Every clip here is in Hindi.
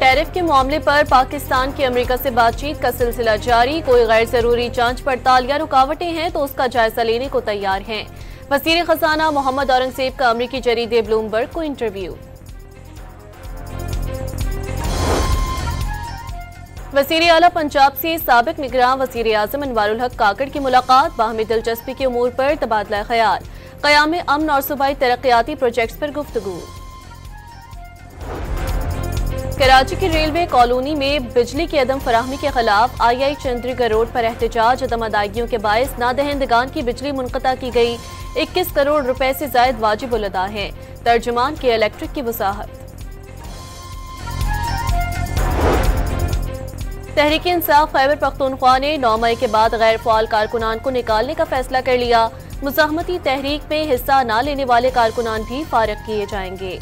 टैरिफ के मामले पर पाकिस्तान की अमेरिका से बातचीत का सिलसिला जारी। कोई गैर जरूरी जांच पड़ताल या रुकावटें हैं तो उसका जायजा लेने को तैयार हैं। वज़ीर खजाना मोहम्मद औरंगजेब का अमेरिकी जरीदे ब्लूमबर्ग को इंटरव्यू। वज़ीर आला पंजाब से साबिक निगरान वज़ीर आज़म अनवारुल हक काकड़ की मुलाकात। बाहमी दिलचस्पी के उमूर पर तबादला ख्याल। क़याम अमन और सूबाई तरक्याती प्रोजेक्ट्स पर गुफ्तगू। कराची की रेलवे कॉलोनी में बिजली की अदम फराहमी के खिलाफ आई चंद्रीगढ़ रोड पर एहतजाज। अदम अदायगियों के बायस नादहिंदगान की बिजली मुनक़ता की गई। 21 करोड़ रुपए से जायद वाजिब उल अदा है। तर्जुमान की इलेक्ट्रिक की वसाहत। तहरीक इंसाफ खैबर पख्तूनख्वा ने 9 मई के बाद गैर फ़ाल कारकुनान को निकालने का फैसला कर लिया। मुज़ाहमती तहरीक में हिस्सा न लेने वाले कारकुनान भी फारग किए जाएंगे।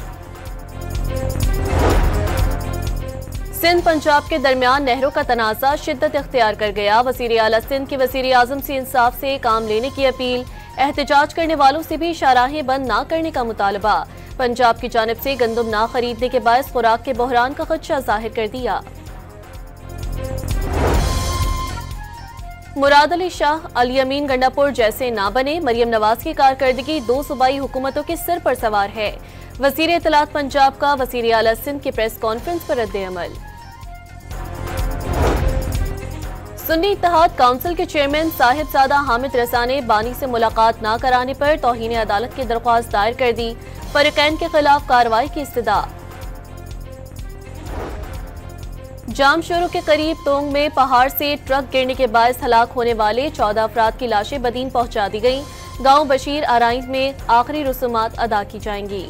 सिंध पंजाब के दरमियान नहरों का तनाज़ा शिद्दत इख्तियार कर गया। वज़ीर आला सिंध के वज़ीर आज़म से इंसाफ से काम लेने की अपील। एहतजाज करने वालों से भी शाहराहें बंद न करने का मुतालबा। पंजाब की जानिब से गंदम न खरीदने के बायस खुराक के बहरान का खदशा जाहिर कर दिया। मुराद अली शाह अल यमीन गंडापुर जैसे ना बने। मरियम नवाज की कारकर्दगी 2 सूबाई हुकूमतों के सिर पर सवार है। वज़ीर इत्तलात पंजाब का वज़ीर आला सिंध की प्रेस कॉन्फ्रेंस पर रद्द-ए-अमल। सुन्नी इत्तेहाद काउंसिल के चेयरमैन साहिबजादा हामिद रज़ा ने बानी से मुलाकात न कराने पर तौहीन अदालत की दरख्वास्त दायर कर दी। फरीकैन के खिलाफ कार्रवाई की इस्तदा। जामशोरों के करीब तोंग में पहाड़ से ट्रक गिरने के बायस हलाक होने वाले 14 अफराद की लाशें बदीन पहुंचा दी गईं। गांव बशीर आराइज में आखिरी रसूमात अदा की जाएंगी।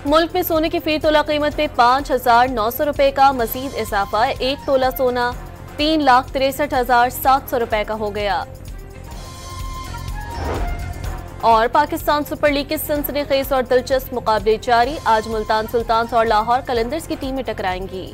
मुल्क में सोने की फी तोला कीमत में 5,900 रुपए का मजीद इजाफा। 1 तोला सोना 3,63,700 रुपए का हो गया। और पाकिस्तान सुपर लीग के सनसनीखेज और दिलचस्प मुकाबले जारी। आज मुल्तान सुल्तान्स और लाहौर कलंदर्स की टीमें टकराएंगी।